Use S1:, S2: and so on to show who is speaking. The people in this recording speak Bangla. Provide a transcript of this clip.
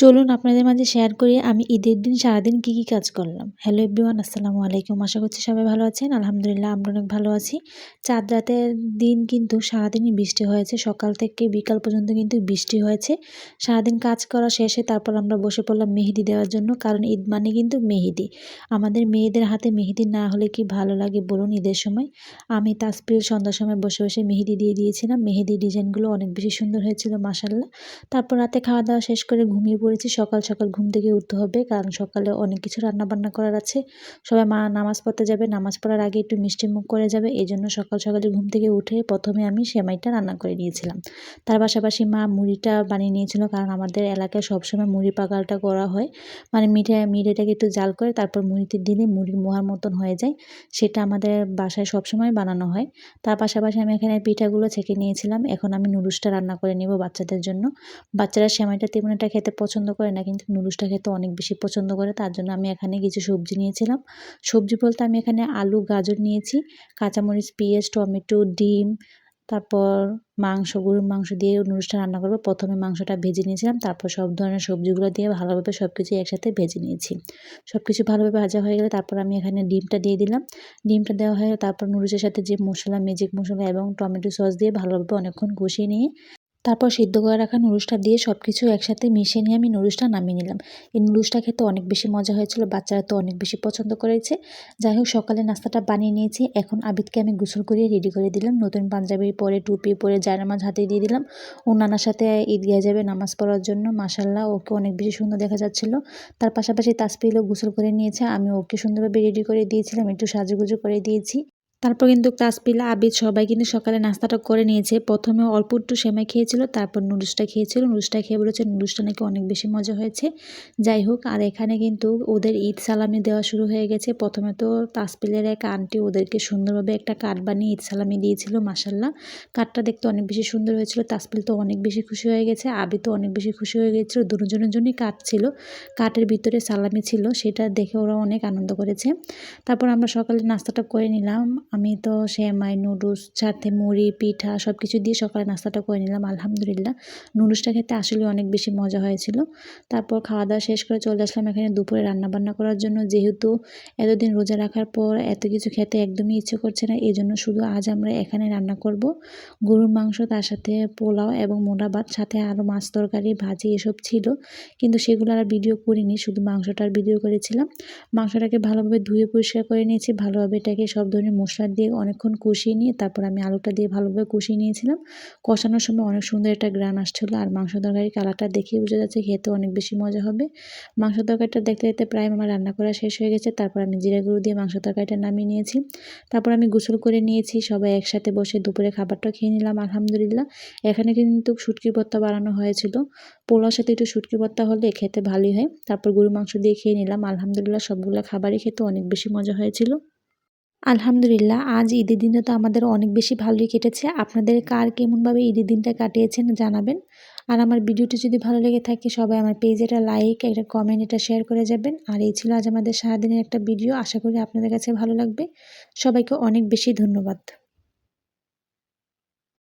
S1: চলুন আপনাদের মাঝে শেয়ার করি আমি ঈদের দিন সারাদিন কি কাজ করলাম। হ্যালো এভরিওয়ান, আসসালামু আলাইকুম। আশা করছি সবাই ভালো আছেন। আলহামদুলিল্লাহ আমরা অনেক ভালো আছি। চাঁদ রাতের দিন কিন্তু সারাদিনই বৃষ্টি হয়েছে। সকাল থেকে বিকাল পর্যন্ত কিন্তু বৃষ্টি হয়েছে। সারাদিন কাজ করা শেষে তারপর আমরা বসে পড়লাম মেহেদি দেওয়ার জন্য। কারণ ঈদ মানে কিন্তু মেহেদি। আমাদের মেয়েদের হাতে মেহেদি না হলে কি ভালো লাগে বলুন ঈদের সময়। আমি তাসপিল সন্ধ্যার সময় বসে বসে মেহেদি দিয়ে দিয়েছিলাম। মেহেদির ডিজাইনগুলো অনেক বেশি সুন্দর হয়েছিল মাশাআল্লাহ। তারপর রাতে খাওয়া দাওয়া শেষ করে ঘুমিয়ে পড়েছি। সকাল সকাল ঘুম থেকে উঠতে হবে, কারণ সকালে অনেক কিছু রান্নাবান্না করার আছে। সবাই নামাজ পড়তে যাবে, নামাজ পড়ার আগে একটু মিষ্টিমুখ করে যাবে। এজন্য সকাল সকালে ঘুম থেকে উঠে প্রথমে আমি সেমাইটা রান্না করে নিয়েছিলাম। তার পাশাপাশি মা মুড়িটা বানিয়ে নিয়েছিল, কারণ আমাদের এলাকায় সবসময় মুড়ি পাকালটা করা হয়। মানে মিঠাটাকে একটু জাল করে তারপর মুড়িতে দিলে মুড়ির মোয়ার মতন হয়ে যায়। সেটা আমাদের বাসায় সবসময় বানানো হয়। তার পাশাপাশি আমি এখানে পিঠাগুলো ছেঁকে নিয়েছিলাম। এখন আমি নুডলসটা রান্না করে নেব বাচ্চাদের জন্য। বাচ্চারা সেমাইটা তেমন একটা খেতে পছন্দ করে না, কিন্তু নুডলসটা খেতে অনেক বেশি পছন্দ করে। তার জন্য আমি এখানে কিছু সবজি নিয়েছিলাম। সবজি বলতে আমি এখানে আলু, গাজর নিয়েছি, কাঁচামরিচ, পেঁয়াজ, টমেটো, ডিম, তারপর গরুর মাংস দিয়ে নুডলসটা রান্না করব। প্রথমে মাংসটা ভেজে নিয়েছিলাম, তারপর সব ধরনের সবজিগুলো দিয়ে ভালোভাবে সব কিছু একসাথে ভেজে নিয়েছি। সব কিছু ভালোভাবে ভাজা হয়ে গেলে তারপর আমি এখানে ডিমটা দিয়ে দিলাম। ডিমটা দেওয়া হয়ে তারপর নুডলসের সাথে যে মশলা, ম্যাজিক মশলা এবং টমেটো সস দিয়ে ভালোভাবে অনেকক্ষণ কষিয়ে নিয়ে তারপর সিদ্ধ করে রাখা নুডলসটা দিয়ে সবকিছু একসাথে মিশিয়ে নিয়ে আমি নুডলসটা নামিয়ে নিলাম। এই নুডলসটা খেতে অনেক বেশি মজা হয়েছিল। বাচ্চারা তো অনেক বেশি পছন্দ করেছে। যাই হোক, সকালে নাস্তাটা বানিয়ে নিয়েছি। এখন আবিদকে আমি গোসল করিয়ে রেডি করে দিলাম। নতুন পাঞ্জাবি পরে, টুপি পরে, জায়নামাজ হাতে দিয়ে দিলাম। ও নানার সাথে ঈদগাহে যাবে নামাজ পড়ার জন্য। মাশাআল্লাহ, ওকে অনেক বেশি সুন্দর দেখা যাচ্ছিল। তার পাশাপাশি তাসপিলও গোসল করে নিয়েছে। আমি ওকে সুন্দরভাবে রেডি করে দিয়েছিলাম, একটু সাজুগুজু করে দিয়েছি। তারপর কিন্তু তাসপিলা, আবিদ সবাই কিন্তু সকালে নাস্তাটা করে নিয়েছে। প্রথমে অল্প একটু সেমাই খেয়েছিল, তারপর নুডলসটা খেয়েছিল। নুডলসটা খেয়ে বলেছে নুডলসটা নাকি অনেক বেশি মজা হয়েছে। যাই হোক, আর এখানে কিন্তু ওদের ঈদ সালামি দেওয়া শুরু হয়ে গেছে। প্রথমে তো তাসপিলের এক আন্টি ওদেরকে সুন্দরভাবে একটা কার্ড বানিয়ে ঈদ সালামি দিয়েছিল। মাশাআল্লাহ, কার্ডটা দেখতে অনেক বেশি সুন্দর হয়েছিল। তাসপিল তো অনেক বেশি খুশি হয়ে গেছে, আবিদ তো অনেক বেশি খুশি হয়ে গেছিল। দুজনের জন্যই কার্ড ছিল, কার্ডের ভিতরে সালামি ছিল, সেটা দেখে ওরা অনেক আনন্দ করেছে। তারপর আমরা সকালে নাস্তাটা করে নিলাম। আমি তো সেমাই, নুডলস, সাথে মুড়ি, পিঠা সব কিছু দিয়ে সকালে নাস্তাটা করে নিলাম। আলহামদুলিল্লাহ, নুডলসটা খেতে আসলে অনেক বেশি মজা হয়েছিল। তারপর খাওয়া দাওয়া শেষ করে চলে আসলাম এখানে দুপুরে রান্নাবান্না করার জন্য। যেহেতু এতদিন রোজা রাখার পর এত কিছু খেতে একদমই ইচ্ছে করছে না, এই জন্য শুধু আজ আমরা এখানে রান্না করব গরুর মাংস, তার সাথে পোলাও এবং মোটা ভাত, সাথে আরও মাছ তরকারি, ভাজি এসব ছিল। কিন্তু সেগুলো আর ভিডিও করিনি, শুধু মাংসটার ভিডিও করেছিলাম। মাংসটাকে ভালোভাবে ধুয়ে পরিষ্কার করে নিয়েছি। ভালোভাবে এটাকে সব ধরনের মশলা দিয়ে অনেকক্ষণ কষিয়ে নিয়ে তারপর আমি আলুটা দিয়ে ভালোভাবে কষিয়ে নিয়েছিলাম। কষানোর সময় অনেক সুন্দর একটা গ্রান আসছিলো, আর মাংস তরকারির কালারটা দেখেই বোঝা যাচ্ছে খেতে অনেক বেশি মজা হবে। মাংস তরকারিটা দেখতে দেখতে প্রায় আমার রান্না করা শেষ হয়ে গেছে। তারপর আমি জিরা গুঁড়ো দিয়ে মাংস তরকারিটা নামিয়ে নিয়েছি। তারপর আমি গোসল করে নিয়েছি। সবাই একসাথে বসে দুপুরে খাবারটা খেয়ে নিলাম। আলহামদুলিল্লাহ, এখানে কিন্তু শুটকি ভর্তা বানানো হয়েছিল। পোলাওর সাথে একটু শুটকি ভর্তা হলে খেতে ভালোই হয়। তারপর গরুর মাংস দিয়ে খেয়ে নিলাম। আলহামদুলিল্লাহ, সবগুলো খাবারই খেতে অনেক বেশি মজা হয়েছিল। আলহামদুলিল্লাহ, আজ ঈদের দিনটা তো আমাদের অনেক বেশি ভালোই কেটেছে। আপনাদের কার কেমনভাবে ঈদের দিনটা কাটিয়েছেন জানাবেন। আর আমার ভিডিওটি যদি ভালো লেগে থাকে সবাই আমার পেজে একটা লাইক, একটা কমেন্ট, এটা শেয়ার করে যাবেন। আর এই ছিল আজ আমাদের সারাদিনের একটা ভিডিও। আশা করি আপনাদের কাছে ভালো লাগবে। সবাইকে অনেক বেশি ধন্যবাদ।